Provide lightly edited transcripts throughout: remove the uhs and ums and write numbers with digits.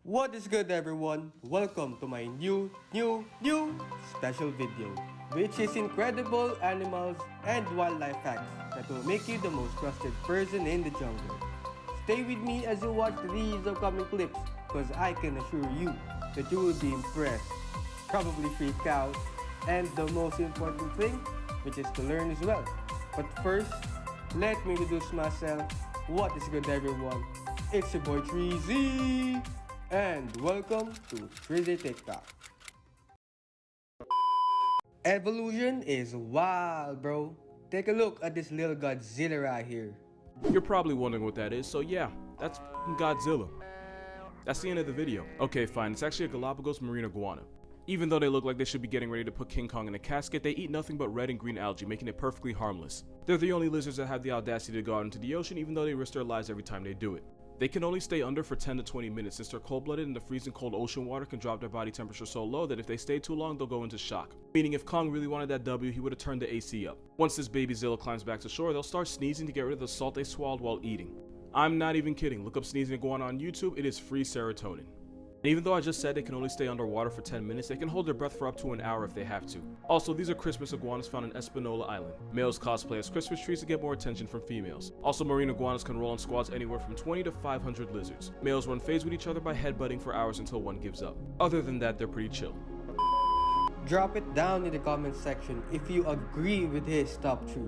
What is good everyone? Welcome to my new special video, which is incredible animals and wildlife facts that will make you the most trusted person in the jungle. Stay with me as you watch these upcoming clips, cause I can assure you that you will be impressed, probably freak out, and the most important thing, which is to learn as well. But first, let me introduce myself. What is good everyone? It's your boy Treezy! And welcome to Treezy TikTok. Evolution is wild, bro. Take a look at this little Godzilla right here. You're probably wondering what that is, so yeah, that's Godzilla. That's the end of the video. Okay, fine, it's actually a Galapagos marine iguana. Even though they look like they should be getting ready to put King Kong in a casket, they eat nothing but red and green algae, making it perfectly harmless. They're the only lizards that have the audacity to go out into the ocean, even though they risk their lives every time they do it. They can only stay under for 10 to 20 minutes since they're cold-blooded and the freezing cold ocean water can drop their body temperature so low that if they stay too long, they'll go into shock. Meaning if Kong really wanted that W, he would have turned the AC up. Once this baby Zilla climbs back to shore, they'll start sneezing to get rid of the salt they swallowed while eating. I'm not even kidding, look up sneezing iguana on YouTube, it is free serotonin. And even though I just said they can only stay underwater for 10 minutes, they can hold their breath for up to an hour if they have to. Also, these are Christmas iguanas found in Espanola Island. Males cosplay as Christmas trees to get more attention from females. Also, marine iguanas can roll in squads anywhere from 20 to 500 lizards. Males run phase with each other by headbutting for hours until one gives up. Other than that, they're pretty chill. Drop it down in the comment section if you agree with his top 3.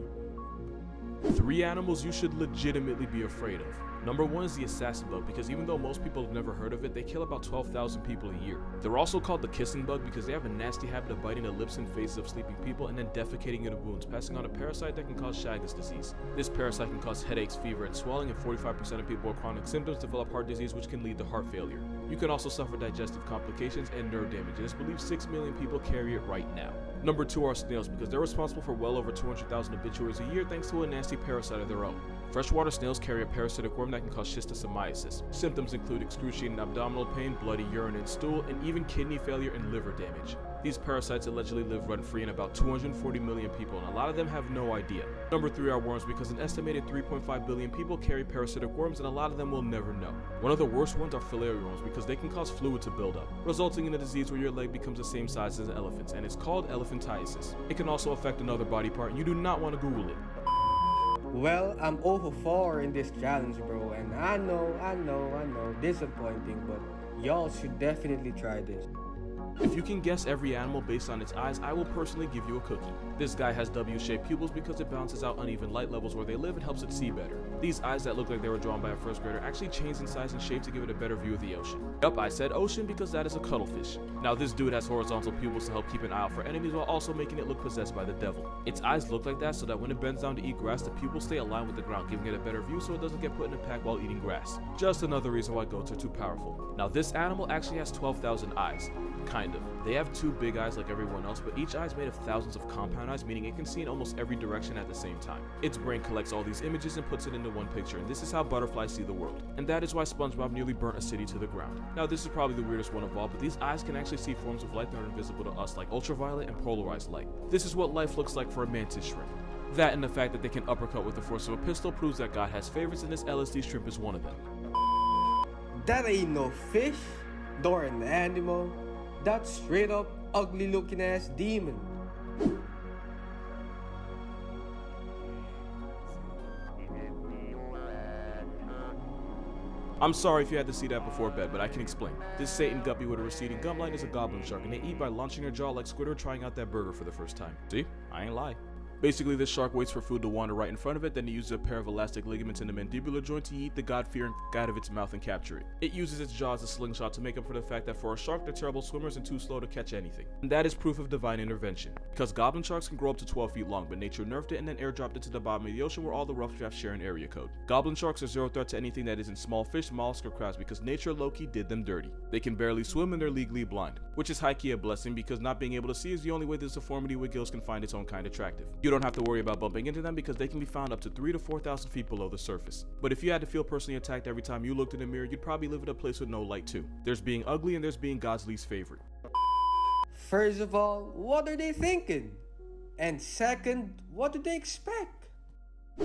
3 animals you should legitimately be afraid of. Number 1 is the assassin bug, because even though most people have never heard of it, they kill about 12,000 people a year. They're also called the kissing bug because they have a nasty habit of biting the lips and faces of sleeping people and then defecating into wounds, passing on a parasite that can cause Chagas disease. This parasite can cause headaches, fever, and swelling, and 45% of people with chronic symptoms develop heart disease, which can lead to heart failure. You can also suffer digestive complications and nerve damage, and it's believed 6 million people carry it right now. Number 2 are snails, because they're responsible for well over 200,000 obituaries a year thanks to a nasty parasite of their own. Freshwater snails carry a parasitic worm that can cause schistosomiasis. Symptoms include excruciating abdominal pain, bloody urine and stool, and even kidney failure and liver damage. These parasites allegedly live rent-free in about 240 million people, and a lot of them have no idea. Number 3 are worms, because an estimated 3.5 billion people carry parasitic worms, and a lot of them will never know. One of the worst ones are filarial worms, because they can cause fluid to build up, resulting in a disease where your leg becomes the same size as an elephant's, and it's called elephantiasis. It can also affect another body part, and you do not want to Google it. Well, I'm 0 for 4 in this challenge, bro, and I know, disappointing, but y'all should definitely try this. If you can guess every animal based on its eyes, I will personally give you a cookie. This guy has W-shaped pupils because it balances out uneven light levels where they live and helps it see better. These eyes that look like they were drawn by a first grader actually change in size and shape to give it a better view of the ocean. Yup, I said ocean because that is a cuttlefish. Now this dude has horizontal pupils to help keep an eye out for enemies while also making it look possessed by the devil. Its eyes look like that so that when it bends down to eat grass, the pupils stay aligned with the ground, giving it a better view so it doesn't get put in a pack while eating grass. Just another reason why goats are too powerful. Now this animal actually has 12,000 eyes. Kind of. They have 2 big eyes like everyone else, but each eye is made of thousands of compound eyes, meaning it can see in almost every direction at the same time. Its brain collects all these images and puts it into one picture, and this is how butterflies see the world. And that is why SpongeBob nearly burnt a city to the ground. Now this is probably the weirdest one of all, but these eyes can actually see forms of light that are invisible to us, like ultraviolet and polarized light. This is what life looks like for a mantis shrimp. That and the fact that they can uppercut with the force of a pistol proves that God has favorites, and this LSD shrimp is one of them. That ain't no fish, nor an animal. That's straight up ugly looking ass demon. I'm sorry if you had to see that before bed, but I can explain. This Satan guppy with a receding gum line is a goblin shark, and they eat by launching their jaw like Squidward trying out that burger for the first time. See? I ain't lie. Basically, this shark waits for food to wander right in front of it, then it uses a pair of elastic ligaments in the mandibular joint to eat the God-fearing out of its mouth and capture it. It uses its jaw as a slingshot to make up for the fact that for a shark, they're terrible swimmers and too slow to catch anything. And that is proof of divine intervention. Because goblin sharks can grow up to 12 feet long, but nature nerfed it and then airdropped it to the bottom of the ocean where all the rough drafts share an area code. Goblin sharks are zero threat to anything that isn't small fish, mollusks, or crabs because nature low-key did them dirty. They can barely swim and they're legally blind, which is high-key a blessing because not being able to see is the only way this deformity with gills can find its own kind attractive. You don't have to worry about bumping into them because they can be found up to 3,000 to 4,000 feet below the surface. But if you had to feel personally attacked every time you looked in the mirror, you'd probably live in a place with no light too. There's being ugly and there's being God's least favorite. First of all, what are they thinking? And second, what do they expect?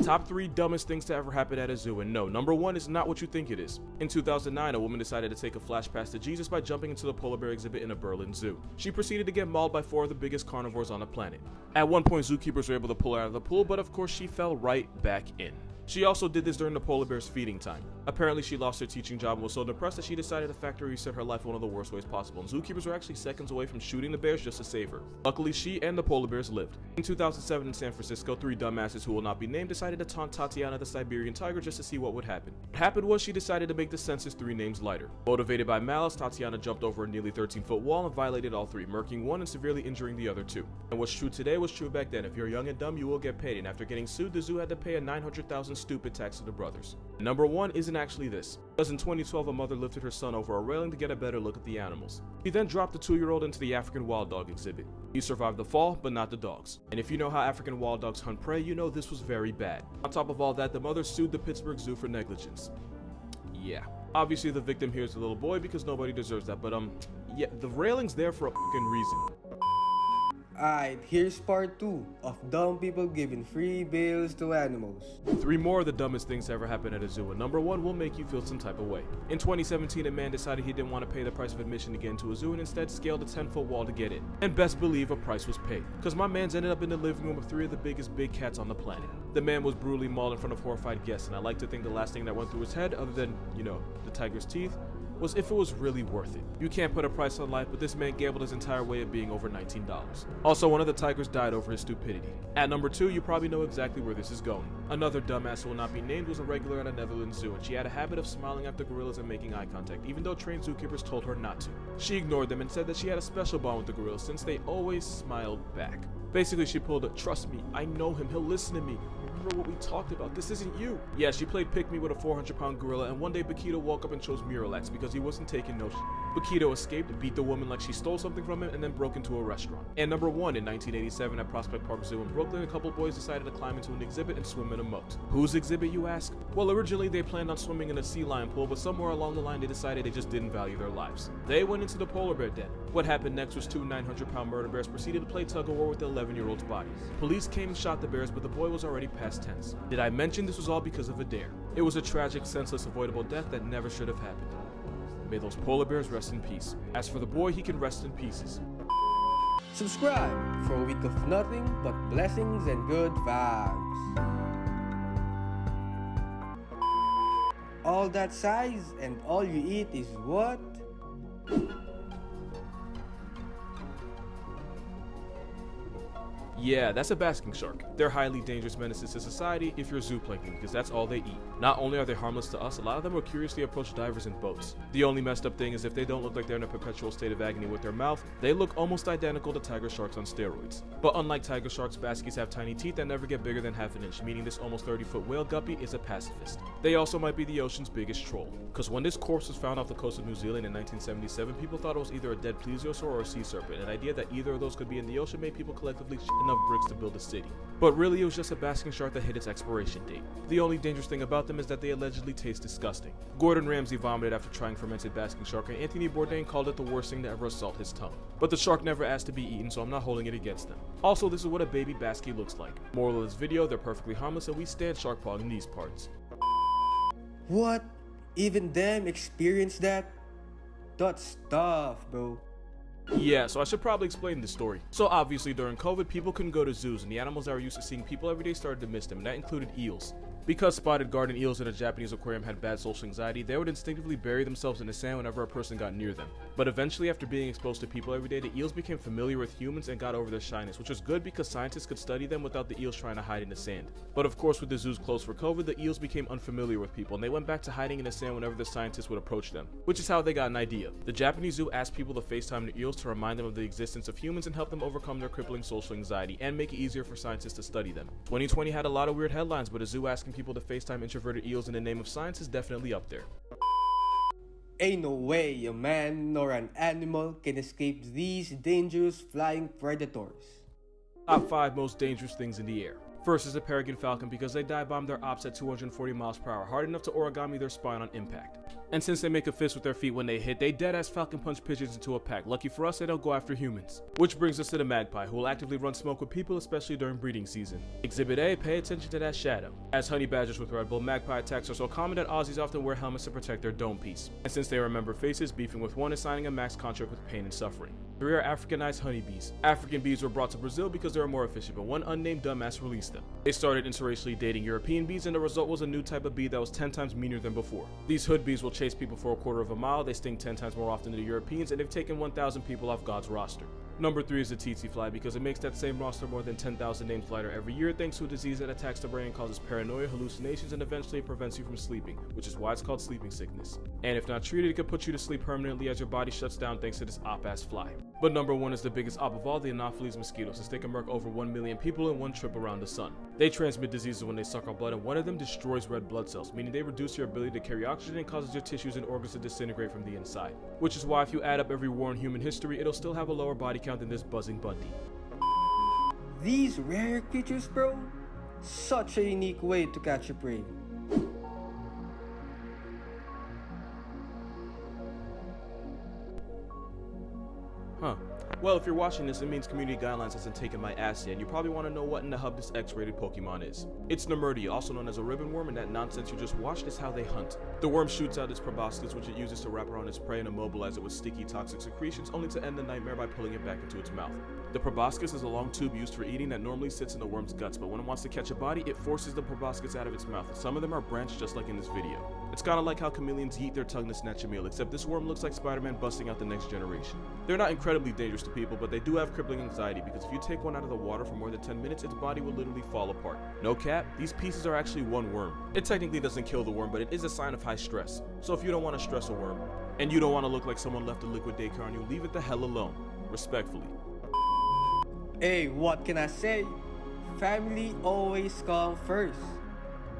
Top 3 dumbest things to ever happen at a zoo, and no, number 1 is not what you think it is. In 2009, a woman decided to take a flash pass to Jesus by jumping into the polar bear exhibit in a Berlin zoo. She proceeded to get mauled by 4 of the biggest carnivores on the planet. At one point, zookeepers were able to pull her out of the pool, but of course she fell right back in. She also did this during the polar bear's feeding time. Apparently, she lost her teaching job and was so depressed that she decided to factory reset her life in one of the worst ways possible, and zookeepers were actually seconds away from shooting the bears just to save her. Luckily, she and the polar bears lived. In 2007 in San Francisco, 3 dumbasses who will not be named decided to taunt Tatiana the Siberian tiger just to see what would happen. What happened was she decided to make the census 3 names lighter. Motivated by malice, Tatiana jumped over a nearly 13-foot wall and violated all 3, murking 1 and severely injuring the other 2. And what's true today was true back then. If you're young and dumb, you will get paid, and after getting sued, the zoo had to pay a $900,000 stupid tax to the brothers. Number 1 isn't actually this. Because in 2012, a mother lifted her son over a railing to get a better look at the animals. He then dropped the 2-year-old into the African wild dog exhibit. He survived the fall, but not the dogs. And if you know how African wild dogs hunt prey, you know this was very bad. On top of all that, the mother sued the Pittsburgh Zoo for negligence. Yeah. Obviously, the victim here is the little boy because nobody deserves that, but yeah, the railing's there for a fucking reason. Alright, here's part 2 of dumb people giving free bills to animals. 3 more of the dumbest things to ever happen at a zoo, and number 1 will make you feel some type of way. In 2017, a man decided he didn't want to pay the price of admission to get into a zoo and instead scaled a 10-foot wall to get in. And best believe a price was paid, because my man's ended up in the living room of 3 of the biggest big cats on the planet. The man was brutally mauled in front of horrified guests, and I like to think the last thing that went through his head, other than, you know, the tiger's teeth, was if it was really worth it. You can't put a price on life, but this man gambled his entire way of being over $19. Also, one of the tigers died over his stupidity. At number 2, you probably know exactly where this is going. Another dumbass who will not be named was a regular at a Netherlands zoo, and she had a habit of smiling at the gorillas and making eye contact, even though trained zookeepers told her not to. She ignored them and said that she had a special bond with the gorillas since they always smiled back. Basically, she pulled a, "Trust me, I know him, he'll listen to me. Remember what we talked about, this isn't you." Yeah, she played pick me with a 400-pound gorilla, and one day Bakito woke up and chose Miralax because he wasn't taking no shit. Bakito escaped, beat the woman like she stole something from him, and then broke into a restaurant. And number 1, in 1987 at Prospect Park Zoo in Brooklyn, a couple boys decided to climb into an exhibit and swim in a moat. Whose exhibit, you ask? Well, originally they planned on swimming in a sea lion pool, but somewhere along the line they decided they just didn't value their lives. They went into the polar bear den. What happened next was 2 900-pound murder bears proceeded to play tug-of-war with the 11-year-old's body. Police came and shot the bears, but the boy was already past tense. Did I mention this was all because of a dare? It was a tragic, senseless, avoidable death that never should have happened. May those polar bears rest in peace. As for the boy, he can rest in pieces. Subscribe for a week of nothing but blessings and good vibes. All that size and all you eat is what? Yeah, that's a basking shark. They're highly dangerous menaces to society if you're zooplankton, because that's all they eat. Not only are they harmless to us, a lot of them will curiously approach divers in boats. The only messed up thing is if they don't look like they're in a perpetual state of agony with their mouth, they look almost identical to tiger sharks on steroids. But unlike tiger sharks, baskies have tiny teeth that never get bigger than half an inch, meaning this almost 30-foot whale guppy is a pacifist. They also might be the ocean's biggest troll, because when this corpse was found off the coast of New Zealand in 1977, people thought it was either a dead plesiosaur or a sea serpent. An idea that either of those could be in the ocean made people collectively shit enough bricks to build a city. But really, it was just a basking shark that hit its expiration date. The only dangerous thing about them is that they allegedly taste disgusting. Gordon Ramsay vomited after trying fermented basking shark, and Anthony Bourdain called it the worst thing to ever assault his tongue. But the shark never asked to be eaten, so I'm not holding it against them. Also, this is what a baby baskie looks like. Moral of this video, they're perfectly harmless, and we stand shark paw in these parts. What? Even them experience that? That's tough, bro. Yeah, so I should probably explain this story. So obviously during COVID, people couldn't go to zoos, and the animals that were used to seeing people every day started to miss them, and that included eels. Because spotted garden eels in a Japanese aquarium had bad social anxiety, they would instinctively bury themselves in the sand whenever a person got near them. But eventually, after being exposed to people every day, the eels became familiar with humans and got over their shyness, which was good because scientists could study them without the eels trying to hide in the sand. But of course, with the zoos closed for COVID, the eels became unfamiliar with people, and they went back to hiding in the sand whenever the scientists would approach them, which is how they got an idea. The Japanese zoo asked people to FaceTime the eels to remind them of the existence of humans and help them overcome their crippling social anxiety and make it easier for scientists to study them. 2020 had a lot of weird headlines, but a zoo asking people to FaceTime introverted eels in the name of science is definitely up there. Ain't no way a man nor an animal can escape these dangerous flying predators. Top 5 most dangerous things in the air. First is the peregrine falcon because they dive bomb their ops at 240 miles per hour, hard enough to origami their spine on impact. And since they make a fist with their feet when they hit, they deadass falcon punch pigeons into a pack. Lucky for us, they don't go after humans. Which brings us to the magpie, who will actively run smoke with people, especially during breeding season. Exhibit A, pay attention to that shadow. As honey badgers with Red Bull, magpie attacks are so common that Aussies often wear helmets to protect their dome piece. And since they remember faces, beefing with one is signing a max contract with pain and suffering. 3 are Africanized honeybees. African bees were brought to Brazil because they were more efficient, but one unnamed dumbass released them. They started interracially dating European bees, and the result was a new type of bee that was 10 times meaner than before. These hood bees will chase people for a quarter of a mile, they sting 10 times more often than the Europeans, and they've taken 1,000 people off God's roster. Number 3 is the tsetse fly, because it makes that same roster more than 10,000 names lighter every year thanks to a disease that attacks the brain and causes paranoia, hallucinations, and eventually it prevents you from sleeping, which is why it's called sleeping sickness. And if not treated, it could put you to sleep permanently as your body shuts down thanks to this op-ass fly. But number 1 is the biggest op of all, the Anopheles mosquito, since they can murk over 1 million people in one trip around the sun. They transmit diseases when they suck our blood, and one of them destroys red blood cells, meaning they reduce your ability to carry oxygen and causes your tissues and organs to disintegrate from the inside. Which is why if you add up every war in human history, it'll still have a lower body count than this buzzing Bundy. These rare creatures, bro, such a unique way to catch a prey. Huh. Well, if you're watching this, it means community guidelines hasn't taken my ass yet, and you probably want to know what in the hub this X-rated Pokemon is. It's Nemerdia, also known as a ribbon worm, and that nonsense you just watched is how they hunt. The worm shoots out its proboscis, which it uses to wrap around its prey and immobilize it with sticky, toxic secretions, only to end the nightmare by pulling it back into its mouth. The proboscis is a long tube used for eating that normally sits in the worm's guts, but when it wants to catch a body, it forces the proboscis out of its mouth. Some of them are branched just like in this video. It's kinda like how chameleons yeet their tongue to snatch a meal, except this worm looks like Spider-Man busting out the next generation. They're not incredibly dangerous to people, but they do have crippling anxiety because if you take one out of the water for more than 10 minutes, its body will literally fall apart. No cap, these pieces are actually one worm. It technically doesn't kill the worm, but it is a sign of high stress. So if you don't want to stress a worm, and you don't want to look like someone left a liquid daycare on you, leave it the hell alone. Respectfully. Hey, what can I say? Family always come first.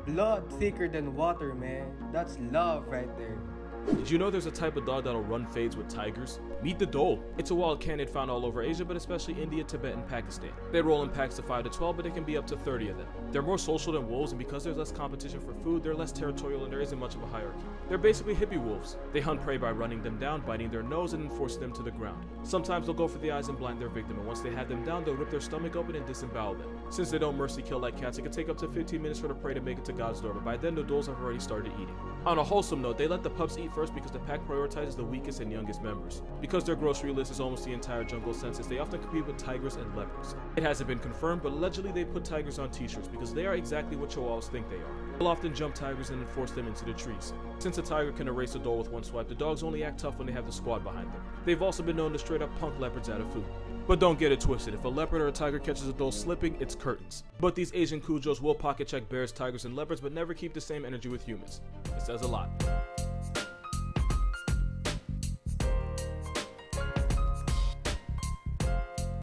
Blood thicker than water, man. That's love right there. Did you know there's a type of dog that'll run fades with tigers? Meet the dhole. It's a wild canid found all over Asia, but especially India, Tibet, and Pakistan. They roll in packs of 5 to 12, but it can be up to 30 of them. They're more social than wolves, and because there's less competition for food, they're less territorial and there isn't much of a hierarchy. They're basically hippie wolves. They hunt prey by running them down, biting their nose, and then forcing them to the ground. Sometimes they'll go for the eyes and blind their victim, and once they have them down, they'll rip their stomach open and disembowel them. Since they don't mercy kill like cats, it can take up to 15 minutes for the prey to make it to God's door, but by then the dholes have already started eating. On a wholesome note, they let the pups eat first because the pack prioritizes the weakest and youngest members. Because their grocery list is almost the entire jungle census, they often compete with tigers and leopards. It hasn't been confirmed, but allegedly they put tigers on t-shirts because they are exactly what chihuahuas think they are. They'll often jump tigers and then force them into the trees. Since a tiger can erase a dhole with one swipe, the dogs only act tough when they have the squad behind them. They've also been known to straight up punk leopards out of food. But don't get it twisted, if a leopard or a tiger catches a dhole slipping, it's curtains. But these Asian Cujos will pocket check bears, tigers, and leopards, but never keep the same energy with humans. It says a lot.